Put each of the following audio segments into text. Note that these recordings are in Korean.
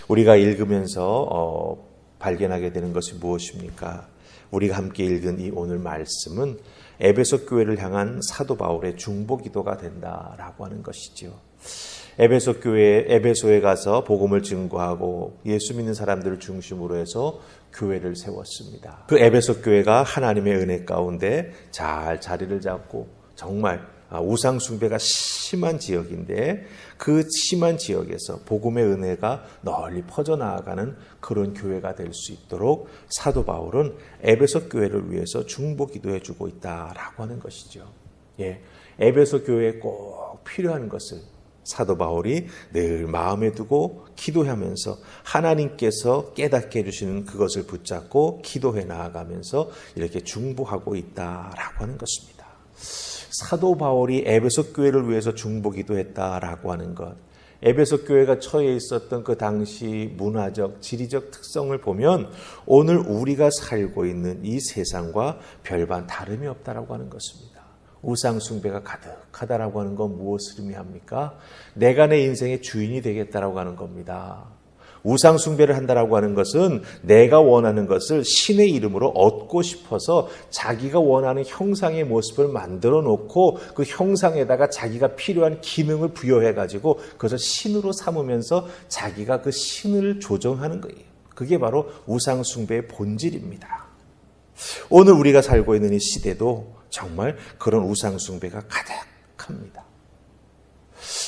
우리가 읽으면서 발견하게 되는 것이 무엇입니까? 우리가 함께 읽은 이 오늘 말씀은 에베소 교회를 향한 사도 바울의 중보 기도가 된다라고 하는 것이지요. 에베소 교회, 에베소에 가서 복음을 증거하고 예수 믿는 사람들을 중심으로 해서 교회를 세웠습니다. 그 에베소 교회가 하나님의 은혜 가운데 잘 자리를 잡고 정말 우상 숭배가 심한 지역인데 그 심한 지역에서 복음의 은혜가 널리 퍼져나가는 그런 교회가 될 수 있도록 사도 바울은 에베소 교회를 위해서 중보 기도해 주고 있다라고 하는 것이죠. 예, 에베소 교회에 꼭 필요한 것을 사도 바울이 늘 마음에 두고 기도하면서 하나님께서 깨닫게 해주시는 그것을 붙잡고 기도해 나아가면서 이렇게 중보하고 있다라고 하는 것입니다. 사도 바울이 에베소 교회를 위해서 중보 기도했다라고 하는 것, 에베소 교회가 처해 있었던 그 당시 문화적, 지리적 특성을 보면 오늘 우리가 살고 있는 이 세상과 별반 다름이 없다라고 하는 것입니다. 우상 숭배가 가득하다라고 하는 건 무엇을 의미합니까? 내가 내 인생의 주인이 되겠다라고 하는 겁니다. 우상 숭배를 한다라고 하는 것은 내가 원하는 것을 신의 이름으로 얻고 싶어서 자기가 원하는 형상의 모습을 만들어 놓고 그 형상에다가 자기가 필요한 기능을 부여해 가지고 그것을 신으로 삼으면서 자기가 그 신을 조정하는 거예요. 그게 바로 우상 숭배의 본질입니다. 오늘 우리가 살고 있는 이 시대도 정말 그런 우상 숭배가 가득합니다.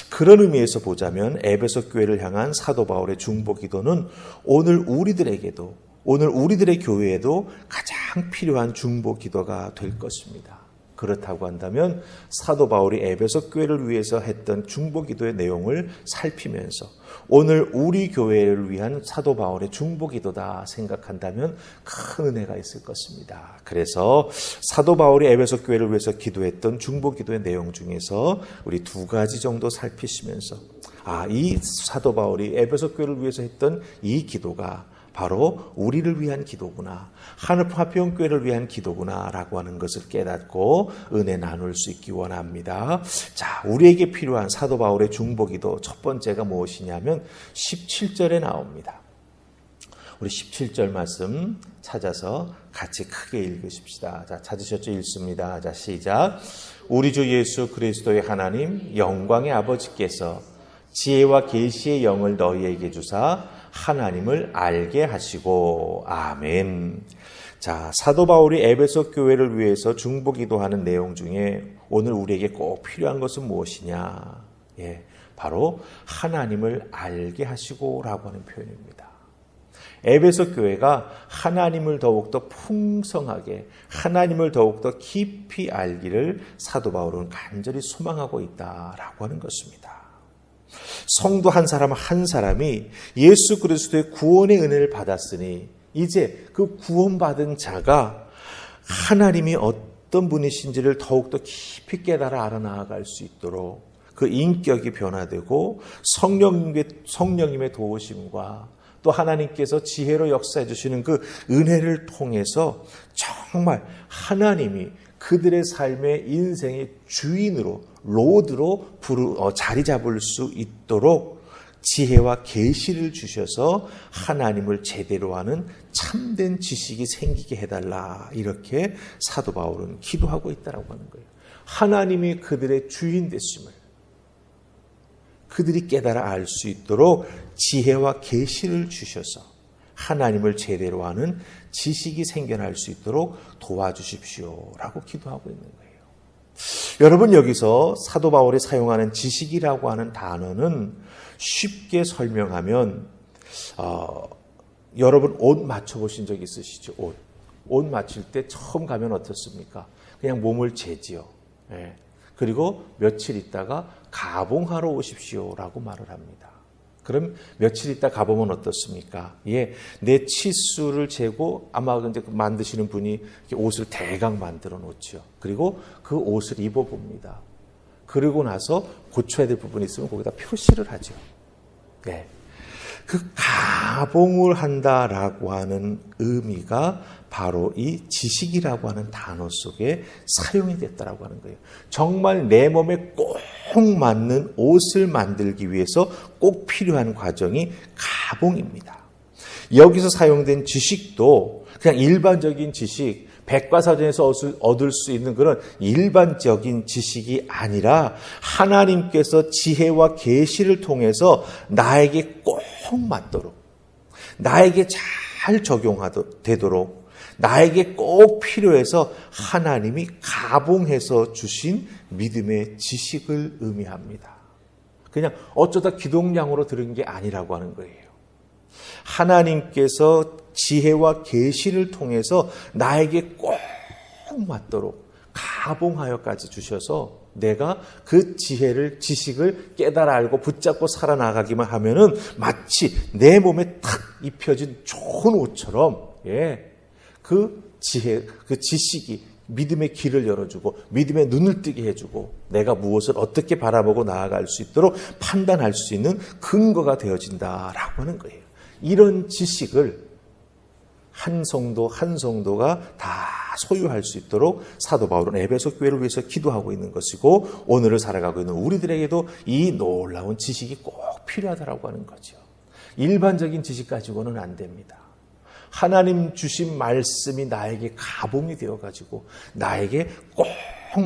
그런 의미에서 보자면 에베소 교회를 향한 사도 바울의 중보 기도는 오늘 우리들에게도, 오늘 우리들의 교회에도 가장 필요한 중보 기도가 될 것입니다. 그렇다고 한다면 사도 바울이 에베소 교회를 위해서 했던 중보 기도의 내용을 살피면서 오늘 우리 교회를 위한 사도 바울의 중보 기도다 생각한다면 큰 은혜가 있을 것입니다. 그래서 사도 바울이 에베소 교회를 위해서 기도했던 중보 기도의 내용 중에서 우리 두 가지 정도 살피시면서 이 사도 바울이 에베소 교회를 위해서 했던 이 기도가 바로 우리를 위한 기도구나, 하늘화평교회를 위한 기도구나라고 하는 것을 깨닫고 은혜 나눌 수 있기 원합니다. 자, 우리에게 필요한 사도 바울의 중보기도 첫 번째가 무엇이냐면 17절에 나옵니다. 우리 17절 말씀 찾아서 같이 크게 읽으십시다. 자, 찾으셨죠? 읽습니다. 자, 시작. 우리 주 예수 그리스도의 하나님 영광의 아버지께서 지혜와 계시의 영을 너희에게 주사 하나님을 알게 하시고. 아멘. 자, 사도 바울이 에베소 교회를 위해서 중보 기도하는 내용 중에 오늘 우리에게 꼭 필요한 것은 무엇이냐? 예, 바로 하나님을 알게 하시고라고 하는 표현입니다. 에베소 교회가 하나님을 더욱더 풍성하게, 하나님을 더욱더 깊이 알기를 사도 바울은 간절히 소망하고 있다라고 하는 것입니다. 성도 한 사람 한 사람이 예수 그리스도의 구원의 은혜를 받았으니 이제 그 구원받은 자가 하나님이 어떤 분이신지를 더욱더 깊이 깨달아 알아나갈 수 있도록 그 인격이 변화되고 성령님의 도우심과 또 하나님께서 지혜로 역사해 주시는 그 은혜를 통해서 정말 하나님이 그들의 삶의 인생의 주인으로, 로드로 자리 잡을 수 있도록 지혜와 계시를 주셔서 하나님을 제대로 하는 참된 지식이 생기게 해달라, 이렇게 사도 바울은 기도하고 있다라고 하는 거예요. 하나님이 그들의 주인 되심을 그들이 깨달아 알 수 있도록 지혜와 계시를 주셔서 하나님을 제대로 하는 지식이 생겨날 수 있도록 도와주십시오라고 기도하고 있는 거예요. 여러분, 여기서 사도 바울이 사용하는 지식이라고 하는 단어는 쉽게 설명하면 여러분 옷 맞춰보신 적 있으시죠? 옷 맞출 때 처음 가면 어떻습니까? 그냥 몸을 재지요. 예. 그리고 며칠 있다가 가봉하러 오십시오라고 말을 합니다. 그럼 며칠 있다 가보면 어떻습니까? 예, 내 치수를 재고 아마 근데 만드시는 분이 옷을 대강 만들어 놓죠. 그리고 그 옷을 입어봅니다. 그러고 나서 고쳐야 될 부분이 있으면 거기다 표시를 하죠. 네. 그 가봉을 한다라고 하는 의미가 바로 이 지식이라고 하는 단어 속에 사용이 됐다라고 하는 거예요. 정말 내 몸에 꼭 맞는 옷을 만들기 위해서 꼭 필요한 과정이 가봉입니다. 여기서 사용된 지식도 그냥 일반적인 지식, 백과사전에서 얻을 수 있는 그런 일반적인 지식이 아니라 하나님께서 지혜와 계시를 통해서 나에게 꼭 맞도록, 나에게 잘 적용되도록, 나에게 꼭 필요해서 하나님이 가봉해서 주신 믿음의 지식을 의미합니다. 그냥 어쩌다 기동량으로 들은 게 아니라고 하는 거예요. 하나님께서 지혜와 계시를 통해서 나에게 꼭 맞도록 가봉하여까지 주셔서 내가 그 지식을 깨달아 알고 붙잡고 살아나가기만 하면은 마치 내 몸에 탁 입혀진 좋은 옷처럼, 그 지혜, 그 지식이 믿음의 길을 열어주고 믿음의 눈을 뜨게 해주고 내가 무엇을 어떻게 바라보고 나아갈 수 있도록 판단할 수 있는 근거가 되어진다라고 하는 거예요. 이런 지식을 한 성도 한 성도가 다 소유할 수 있도록 사도 바울은 에베소 교회를 위해서 기도하고 있는 것이고, 오늘을 살아가고 있는 우리들에게도 이 놀라운 지식이 꼭 필요하다라고 하는 거죠. 일반적인 지식 가지고는 안 됩니다. 하나님 주신 말씀이 나에게 가봉이 되어가지고 나에게 꼭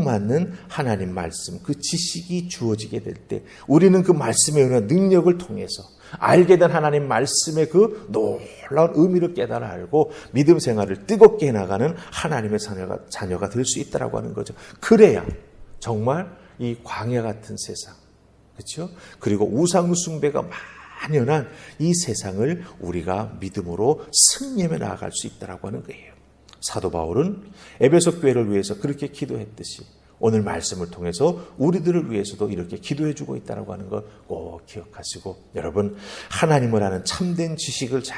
맞는 하나님 말씀, 그 지식이 주어지게 될 때 우리는 그 말씀의 은혜와 능력을 통해서 알게 된 하나님 말씀의 그 놀라운 의미를 깨달아 알고 믿음 생활을 뜨겁게 해나가는 하나님의 자녀가 될 수 있다라고 하는 거죠. 그래야 정말 이 광야 같은 세상, 그렇죠? 그리고 우상 숭배가 만연한 이 세상을 우리가 믿음으로 승리하며 나아갈 수 있다라고 하는 거예요. 사도 바울은 에베소 교회를 위해서 그렇게 기도했듯이 오늘 말씀을 통해서 우리들을 위해서도 이렇게 기도해주고 있다고 하는 것 꼭 기억하시고, 여러분 하나님을 아는 참된 지식을 잘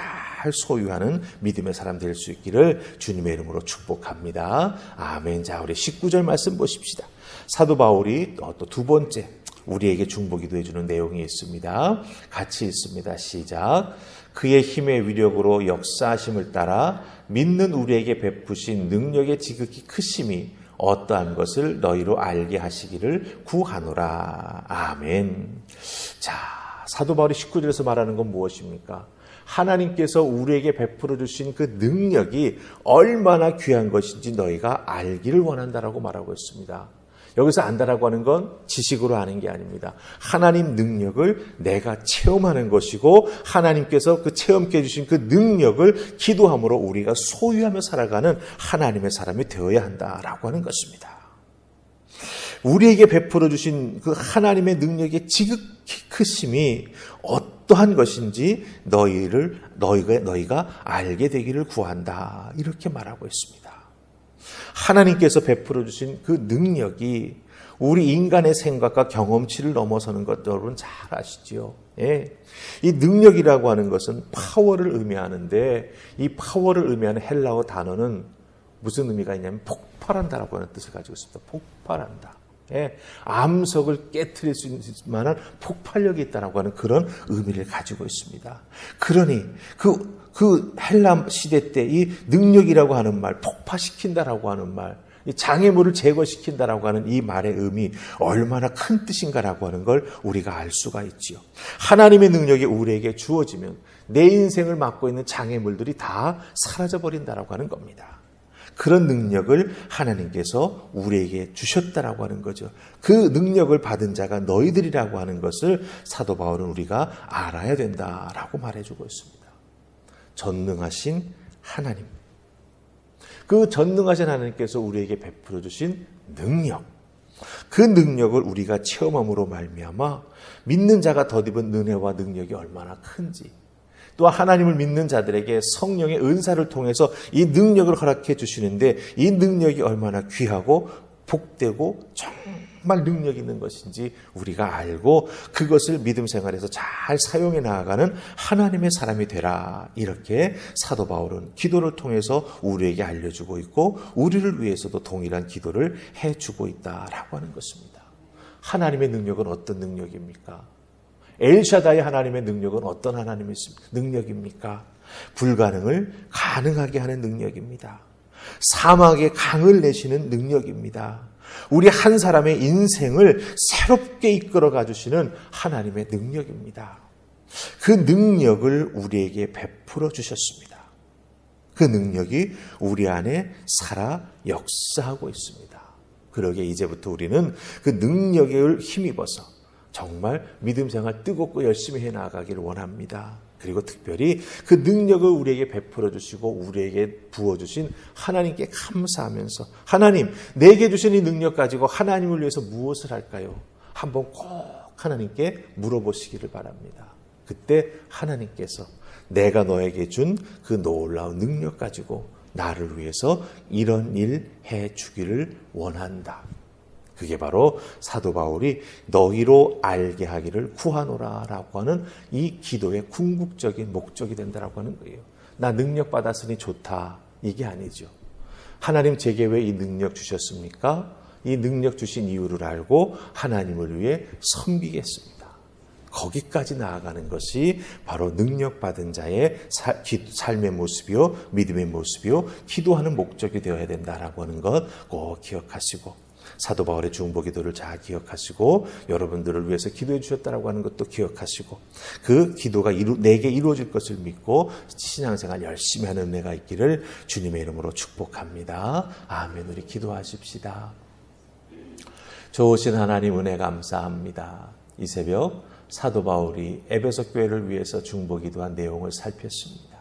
소유하는 믿음의 사람 될 수 있기를 주님의 이름으로 축복합니다. 아멘. 자, 우리 19절 말씀 보십시다. 사도 바울이 또 두 번째 우리에게 중보기도 해주는 내용이 있습니다. 같이 있습니다. 시작. 그의 힘의 위력으로 역사하심을 따라 믿는 우리에게 베푸신 능력의 지극히 크심이 어떠한 것을 너희로 알게 하시기를 구하노라. 아멘. 자, 사도 바울이 19절에서 말하는 건 무엇입니까? 하나님께서 우리에게 베풀어 주신 그 능력이 얼마나 귀한 것인지 너희가 알기를 원한다라고 말하고 있습니다. 여기서 안다라고 하는 건 지식으로 아는 게 아닙니다. 하나님 능력을 내가 체험하는 것이고, 하나님께서 그 체험케 해주신 그 능력을 기도함으로 우리가 소유하며 살아가는 하나님의 사람이 되어야 한다라고 하는 것입니다. 우리에게 베풀어 주신 그 하나님의 능력의 지극히 크심이 어떠한 것인지 너희가 알게 되기를 구한다, 이렇게 말하고 있습니다. 하나님께서 베풀어 주신 그 능력이 우리 인간의 생각과 경험치를 넘어서는 것 여러분 잘 아시지요? 이 능력이라고 하는 것은 파워를 의미하는데, 이 파워를 의미하는 헬라어 단어는 무슨 의미가 있냐면 폭발한다라고 하는 뜻을 가지고 있습니다. 폭발한다. 암석을 깨트릴 수 있는 만한 폭발력이 있다라고 하는 그런 의미를 가지고 있습니다. 그러니 그 헬라 시대 때 이 능력이라고 하는 말, 폭파시킨다라고 하는 말, 이 장애물을 제거시킨다라고 하는 이 말의 의미 얼마나 큰 뜻인가라고 하는 걸 우리가 알 수가 있지요. 하나님의 능력이 우리에게 주어지면 내 인생을 막고 있는 장애물들이 다 사라져버린다라고 하는 겁니다. 그런 능력을 하나님께서 우리에게 주셨다라고 하는 거죠. 그 능력을 받은 자가 너희들이라고 하는 것을 사도 바울은 우리가 알아야 된다라고 말해주고 있습니다. 전능하신 하나님, 그 전능하신 하나님께서 우리에게 베풀어 주신 능력, 그 능력을 우리가 체험함으로 말미암아 믿는 자가 덧입은 은혜와 능력이 얼마나 큰지, 또 하나님을 믿는 자들에게 성령의 은사를 통해서 이 능력을 허락해 주시는데 이 능력이 얼마나 귀하고 복되고 정말 능력 있는 것인지 우리가 알고 그것을 믿음 생활에서 잘 사용해 나아가는 하나님의 사람이 되라, 이렇게 사도 바울은 기도를 통해서 우리에게 알려주고 있고 우리를 위해서도 동일한 기도를 해주고 있다라고 하는 것입니다. 하나님의 능력은 어떤 능력입니까? 엘샤다이 하나님의 능력은 어떤 하나님의 능력입니까? 불가능을 가능하게 하는 능력입니다. 사막에 강을 내시는 능력입니다. 우리 한 사람의 인생을 새롭게 이끌어 가주시는 하나님의 능력입니다. 그 능력을 우리에게 베풀어 주셨습니다. 그 능력이 우리 안에 살아 역사하고 있습니다. 그러기에 이제부터 우리는 그 능력을 힘입어서 정말 믿음 생활 뜨겁고 열심히 해나가기를 원합니다. 그리고 특별히 그 능력을 우리에게 베풀어 주시고 우리에게 부어주신 하나님께 감사하면서 하나님, 내게 주신 이 능력 가지고 하나님을 위해서 무엇을 할까요? 한번 꼭 하나님께 물어보시기를 바랍니다. 그때 하나님께서 내가 너에게 준 그 놀라운 능력 가지고 나를 위해서 이런 일 해주기를 원한다. 그게 바로 사도 바울이 너희로 알게 하기를 구하노라 라고 하는 이 기도의 궁극적인 목적이 된다라고 하는 거예요. 나 능력 받았으니 좋다, 이게 아니죠. 하나님 제게 왜 이 능력 주셨습니까? 이 능력 주신 이유를 알고 하나님을 위해 섬기겠습니다. 거기까지 나아가는 것이 바로 능력받은 자의 삶의 모습이요, 믿음의 모습이요, 기도하는 목적이 되어야 된다라고 하는 것 꼭 기억하시고, 사도 바울의 중보기도를 잘 기억하시고 여러분들을 위해서 기도해 주셨다라고 하는 것도 기억하시고, 그 기도가 내게 이루어질 것을 믿고 신앙생활 열심히 하는 은혜가 있기를 주님의 이름으로 축복합니다. 아멘. 우리 기도하십시다. 좋으신 하나님 은혜 감사합니다. 이 새벽 사도 바울이 에베소 교회를 위해서 중보기도한 내용을 살폈습니다.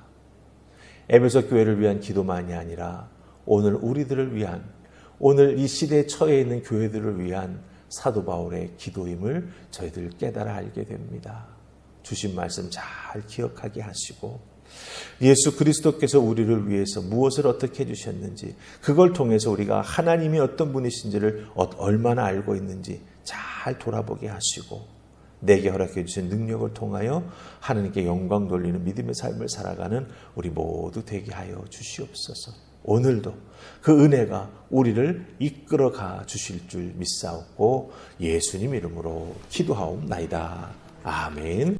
에베소 교회를 위한 기도만이 아니라 오늘 우리들을 위한, 오늘 이 시대에 처해 있는 교회들을 위한 사도 바울의 기도임을 저희들 깨달아 알게 됩니다. 주신 말씀 잘 기억하게 하시고 예수 그리스도께서 우리를 위해서 무엇을 어떻게 해주셨는지, 그걸 통해서 우리가 하나님이 어떤 분이신지를 얼마나 알고 있는지 잘 돌아보게 하시고, 내게 허락해 주신 능력을 통하여 하나님께 영광 돌리는 믿음의 삶을 살아가는 우리 모두 되게 하여 주시옵소서. 오늘도 그 은혜가 우리를 이끌어가 주실 줄 믿사옵고 예수님 이름으로 기도하옵나이다. 아멘.